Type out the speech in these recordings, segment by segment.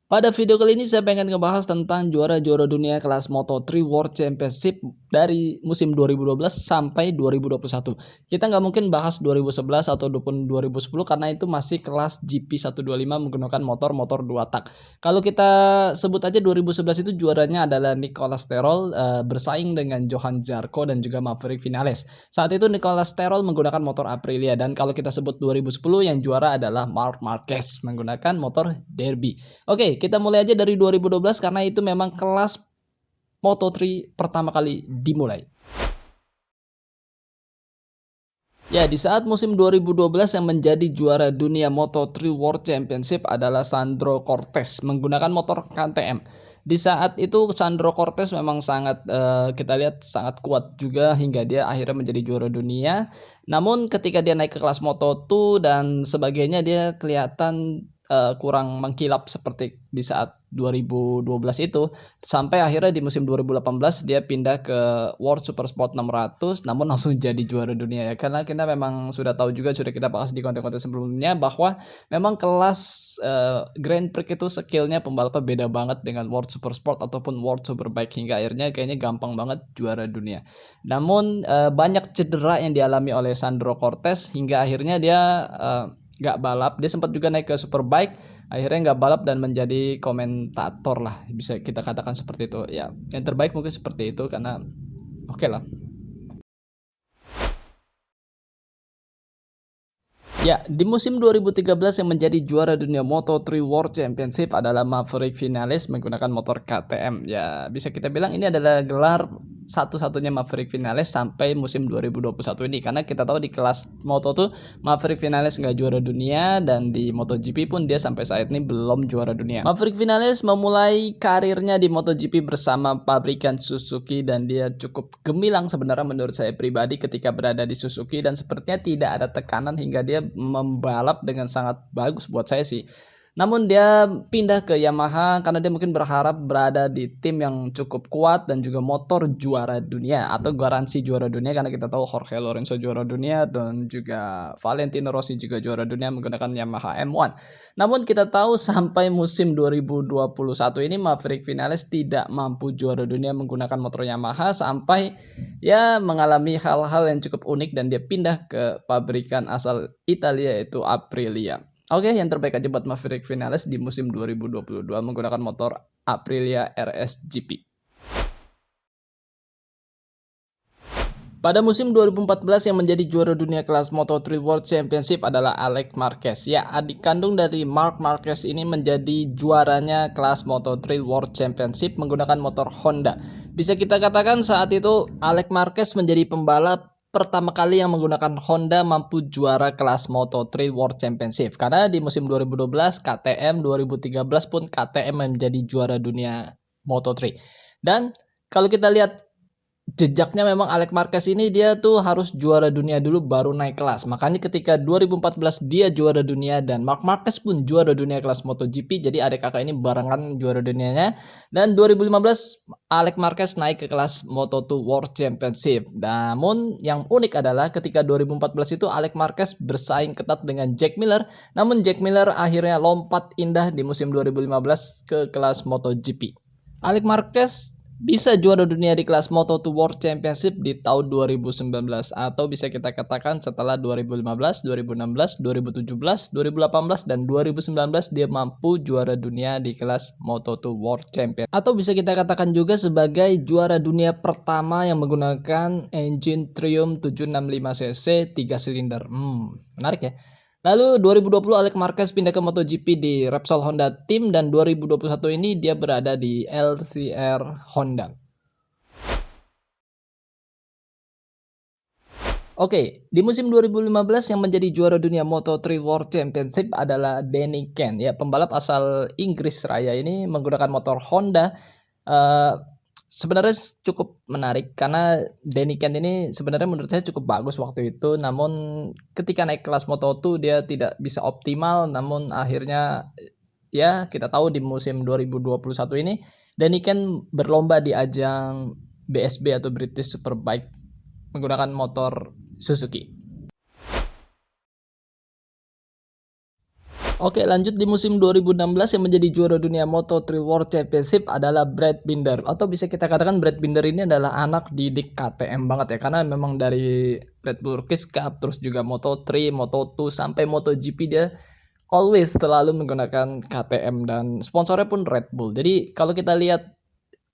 Pada video kali ini saya pengen ngebahas tentang juara-juara dunia kelas Moto3 World Championship dari musim 2012 sampai 2021. Kita nggak mungkin bahas 2011 ataupun 2010 karena itu masih kelas GP 125 menggunakan motor-motor 2 tak. Kalau kita sebut aja 2011 itu juaranya adalah Nicolas Terol bersaing dengan Johan Zarco dan juga Maverick Vinales. Saat itu Nicolas Terol menggunakan motor Aprilia dan kalau kita sebut 2010 yang juara adalah Marc Marquez menggunakan motor Derby. Oke, kita mulai aja dari 2012 karena itu memang kelas Moto3 pertama kali dimulai. Ya, di saat musim 2012 yang menjadi juara dunia Moto3 World Championship adalah Sandro Cortez menggunakan motor KTM. Di saat itu Sandro Cortez memang sangat kita lihat sangat kuat juga hingga dia akhirnya menjadi juara dunia. Namun ketika dia naik ke kelas Moto2 dan sebagainya dia kelihatan kurang mengkilap seperti di saat 2012 itu sampai akhirnya di musim 2018 dia pindah ke World Super Sport 600 namun langsung jadi juara dunia ya karena kita memang sudah tahu juga sudah kita bahas di konten-konten sebelumnya bahwa memang kelas Grand Prix itu skillnya pembalapnya beda banget dengan World Super Sport ataupun World Superbike hingga akhirnya kayaknya gampang banget juara dunia. Namun banyak cedera yang dialami oleh Sandro Cortez hingga akhirnya dia nggak balap. Dia sempat juga naik ke Superbike, akhirnya nggak balap dan menjadi komentator lah, bisa kita katakan seperti itu ya. Yang terbaik mungkin seperti itu karena oke lah. Ya, di musim 2013 yang menjadi juara dunia Moto3 World Championship adalah Maverick Vinales menggunakan motor KTM. Ya, bisa kita bilang ini adalah gelar satu-satunya Maverick Vinales sampai musim 2021 ini. Karena kita tahu di kelas Moto tuh Maverick Vinales nggak juara dunia dan di MotoGP pun dia sampai saat ini belum juara dunia. Maverick Vinales memulai karirnya di MotoGP bersama pabrikan Suzuki dan dia cukup gemilang sebenarnya menurut saya pribadi ketika berada di Suzuki dan sepertinya tidak ada tekanan hingga dia membalap dengan sangat bagus buat saya sih. Namun dia pindah ke Yamaha karena dia mungkin berharap berada di tim yang cukup kuat dan juga motor juara dunia atau garansi juara dunia karena kita tahu Jorge Lorenzo juara dunia dan juga Valentino Rossi juga juara dunia menggunakan Yamaha M1. Namun kita tahu sampai musim 2021 ini Maverick Vinales tidak mampu juara dunia menggunakan motor Yamaha sampai ya mengalami hal-hal yang cukup unik dan dia pindah ke pabrikan asal Italia yaitu Aprilia. Oke, yang terbaik aja buat Maverick Vinales di musim 2022 menggunakan motor Aprilia RS GP. Pada musim 2014 yang menjadi juara dunia kelas Moto3 World Championship adalah Alex Marquez. Ya, adik kandung dari Marc Marquez ini menjadi juaranya kelas Moto3 World Championship menggunakan motor Honda. Bisa kita katakan saat itu Alex Marquez menjadi pembalap pertama kali yang menggunakan Honda mampu juara kelas Moto3 World Championship. Karena di musim 2012 KTM, 2013 pun KTM menjadi juara dunia Moto3. Dan kalau kita lihat jejaknya memang Alex Marquez ini dia tuh harus juara dunia dulu baru naik kelas. Makanya ketika 2014 dia juara dunia dan Marc Marquez pun juara dunia kelas MotoGP. Jadi adik kakak ini barengan juara dunianya. Dan 2015 Alex Marquez naik ke kelas Moto2 World Championship. Namun yang unik adalah ketika 2014 itu Alex Marquez bersaing ketat dengan Jack Miller. Namun Jack Miller akhirnya lompat indah di musim 2015 ke kelas MotoGP. Alex Marquez bisa juara dunia di kelas Moto2 World Championship di tahun 2019 atau bisa kita katakan setelah 2015, 2016, 2017, 2018 dan 2019 dia mampu juara dunia di kelas Moto2 World Champion. Atau bisa kita katakan juga sebagai juara dunia pertama yang menggunakan engine Triumph 765cc 3 silinder. Menarik ya. Lalu 2020 Alex Marquez pindah ke MotoGP di Repsol Honda Team dan 2021 ini dia berada di LCR Honda. Oke, di musim 2015 yang menjadi juara dunia Moto3 World Championship adalah Danny Kent ya, pembalap asal Inggris Raya ini menggunakan motor Honda. Eh, Sebenarnya cukup menarik karena Danny Kent ini sebenarnya menurut saya cukup bagus waktu itu, namun ketika naik kelas Moto2 dia tidak bisa optimal, namun akhirnya ya kita tahu di musim 2021 ini Danny Kent berlomba di ajang BSB atau British Superbike menggunakan motor Suzuki. Oke, lanjut di musim 2016 yang menjadi juara dunia Moto3 World Championship adalah Brad Binder, atau bisa kita katakan Brad Binder ini adalah anak didik KTM banget ya, karena memang dari Red Bull Rookies Cup terus juga Moto3, Moto2 sampai MotoGP dia always selalu menggunakan KTM dan sponsornya pun Red Bull. Jadi kalau kita lihat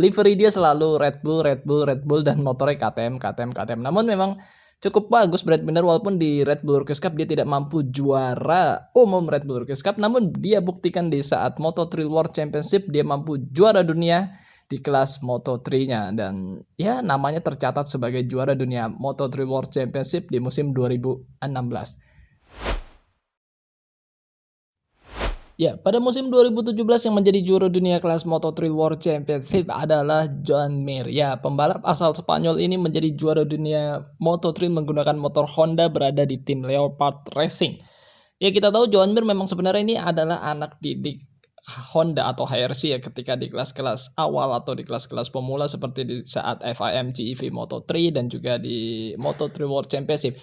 livery dia selalu Red Bull, Red Bull, Red Bull, dan motornya KTM, KTM, KTM. Namun memang cukup bagus Brad Binder, walaupun di Red Bull Rookies Cup dia tidak mampu juara umum Red Bull Rookies Cup, namun dia buktikan di saat Moto3 World Championship dia mampu juara dunia di kelas Moto3-nya, dan ya namanya tercatat sebagai juara dunia Moto3 World Championship di musim 2016. Ya, pada musim 2017 yang menjadi juara dunia kelas Moto3 World Championship adalah Joan Mir. Ya, pembalap asal Spanyol ini menjadi juara dunia Moto3 menggunakan motor Honda berada di tim Leopard Racing. Ya, kita tahu Joan Mir memang sebenarnya ini adalah anak didik Honda atau HRC ya, ketika di kelas-kelas awal atau di kelas-kelas pemula seperti di saat FIM GEV Moto3 dan juga di Moto3 World Championship.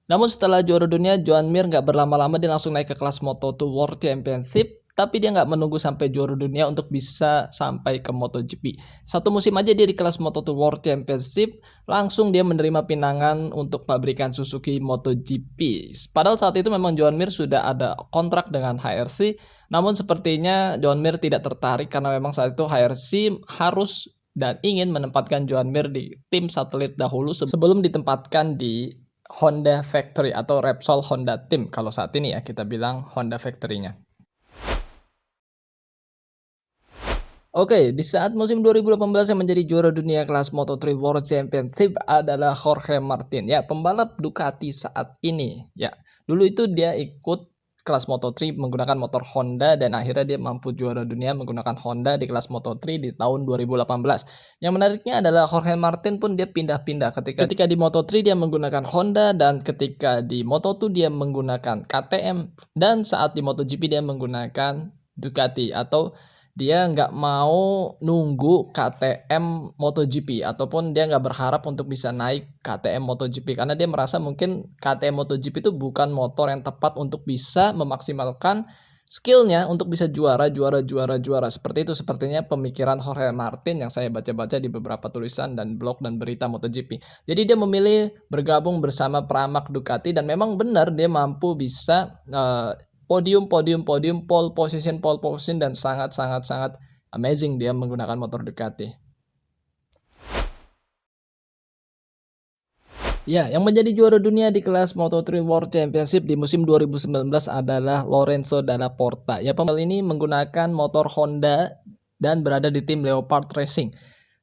Namun setelah juara dunia, Joan Mir nggak berlama-lama, dia langsung naik ke kelas Moto2 World Championship. Tapi dia nggak menunggu sampai juara dunia untuk bisa sampai ke MotoGP. Satu musim aja dia di kelas Moto2 World Championship, langsung dia menerima pinangan untuk pabrikan Suzuki MotoGP. Padahal saat itu memang Joan Mir sudah ada kontrak dengan HRC. Namun sepertinya Joan Mir tidak tertarik karena memang saat itu HRC harus dan ingin menempatkan Joan Mir di tim satelit dahulu sebelum ditempatkan di Honda Factory atau Repsol Honda Team. Kalau saat ini ya kita bilang Honda Factory-nya. Oke, di saat musim 2018 yang menjadi juara dunia kelas Moto3 World Championship adalah Jorge Martin. Ya, pembalap Ducati saat ini. Ya, dulu itu dia ikut kelas Moto3 menggunakan motor Honda dan akhirnya dia mampu juara dunia menggunakan Honda di kelas Moto3 di tahun 2018. Yang menariknya adalah Jorge Martin pun dia pindah-pindah ketika di Moto3 dia menggunakan Honda, dan ketika di Moto2 dia menggunakan KTM, dan saat di MotoGP dia menggunakan Ducati, atau dia nggak mau nunggu KTM MotoGP ataupun dia nggak berharap untuk bisa naik KTM MotoGP karena dia merasa mungkin KTM MotoGP itu bukan motor yang tepat untuk bisa memaksimalkan skillnya untuk bisa juara seperti itu, sepertinya pemikiran Jorge Martin yang saya baca-baca di beberapa tulisan dan blog dan berita MotoGP. Jadi dia memilih bergabung bersama Pramac Ducati dan memang benar dia mampu bisa podium, pole position, dan sangat amazing dia menggunakan motor Ducati. Ya, yang menjadi juara dunia di kelas Moto3 World Championship di musim 2019 adalah Lorenzo Dalla Porta. Ya, pembalap ini menggunakan motor Honda dan berada di tim Leopard Racing.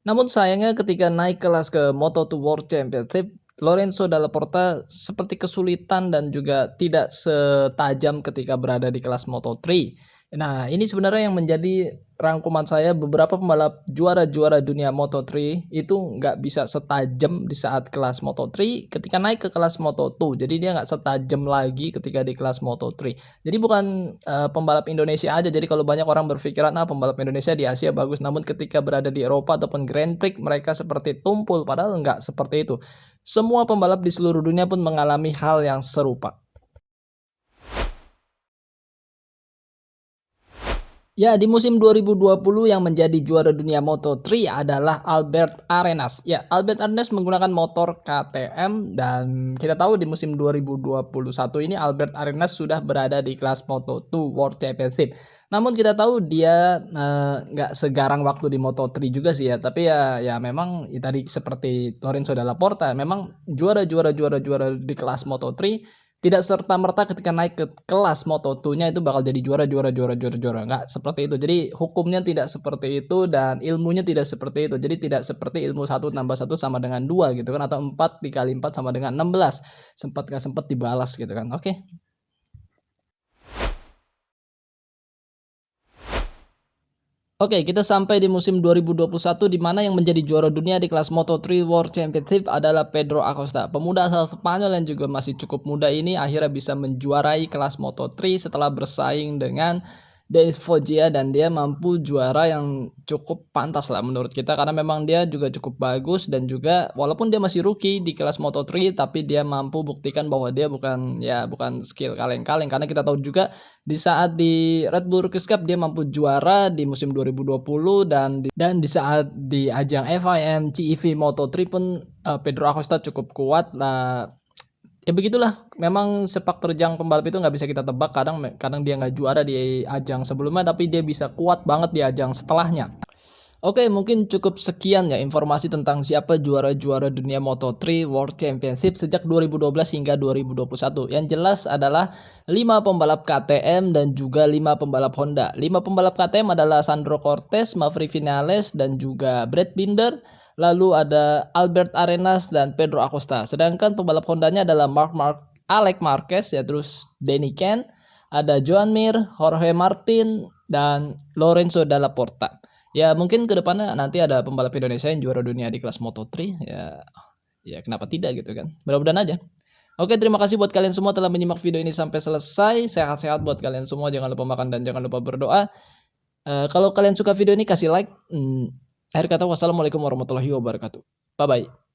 Namun sayangnya ketika naik kelas ke Moto2 World Championship, Lorenzo Dalla Porta seperti kesulitan dan juga tidak setajam ketika berada di kelas Moto3. Nah, ini sebenarnya yang menjadi rangkuman saya, beberapa pembalap juara-juara dunia Moto3 itu nggak bisa setajam di saat kelas Moto3 ketika naik ke kelas Moto2. Jadi dia nggak setajam lagi ketika di kelas Moto3. Jadi bukan pembalap Indonesia aja. Jadi kalau banyak orang berpikiran pembalap Indonesia di Asia bagus, namun ketika berada di Eropa ataupun Grand Prix mereka seperti tumpul, padahal nggak seperti itu. Semua pembalap di seluruh dunia pun mengalami hal yang serupa. Ya, di musim 2020 yang menjadi juara dunia Moto3 adalah Albert Arenas. Ya, Albert Arenas menggunakan motor KTM dan kita tahu di musim 2021 ini Albert Arenas sudah berada di kelas Moto2 World Championship. Namun kita tahu dia nggak segarang waktu di Moto3 juga sih ya. Tapi ya memang tadi seperti Lorenzo Dalla Porta, memang juara di kelas Moto3 tidak serta-merta ketika naik ke kelas Moto2-nya itu bakal jadi juara. Nggak seperti itu. Jadi hukumnya tidak seperti itu dan ilmunya tidak seperti itu. Jadi tidak seperti ilmu 1 tambah 1 sama dengan 2 gitu kan, atau 4 dikali 4 sama dengan 16. Sempat nggak sempat dibalas gitu kan. Oke. Oke, kita sampai di musim 2021 di mana yang menjadi juara dunia di kelas Moto3 World Championship adalah Pedro Acosta. Pemuda asal Spanyol yang juga masih cukup muda ini akhirnya bisa menjuarai kelas Moto3 setelah bersaing dengan Denis Foggia, dan dia mampu juara yang cukup pantas lah menurut kita karena memang dia juga cukup bagus, dan juga walaupun dia masih rookie di kelas Moto3 tapi dia mampu buktikan bahwa dia bukan skill kaleng-kaleng, karena kita tahu juga di saat di Red Bull Rookies Cup dia mampu juara di musim 2020, dan di saat di ajang FIM CEV Moto3 pun Pedro Acosta cukup kuat lah. Ya begitulah, memang sepak terjang pembalap itu nggak bisa kita tebak. Kadang dia nggak juara di ajang sebelumnya tapi dia bisa kuat banget di ajang setelahnya. Oke, mungkin cukup sekian ya informasi tentang siapa juara-juara dunia Moto3 World Championship sejak 2012 hingga 2021. Yang jelas adalah 5 pembalap KTM dan juga 5 pembalap Honda. 5 pembalap KTM adalah Sandro Cortez, Maverick Vinales, dan juga Brad Binder. Lalu ada Albert Arenas dan Pedro Acosta. Sedangkan pembalap Hondanya adalah Alex Marquez, ya, terus Denny Ken, ada Joan Mir, Jorge Martin, dan Lorenzo Dalla Porta. Ya mungkin ke depannya nanti ada pembalap Indonesia yang juara dunia di kelas Moto3, ya kenapa tidak gitu kan. Mudah-mudahan aja. Oke, terima kasih buat kalian semua telah menyimak video ini sampai selesai. Sehat-sehat buat kalian semua, jangan lupa makan dan jangan lupa berdoa. Kalau kalian suka video ini kasih like. Akhir kata, wassalamualaikum warahmatullahi wabarakatuh. Bye bye.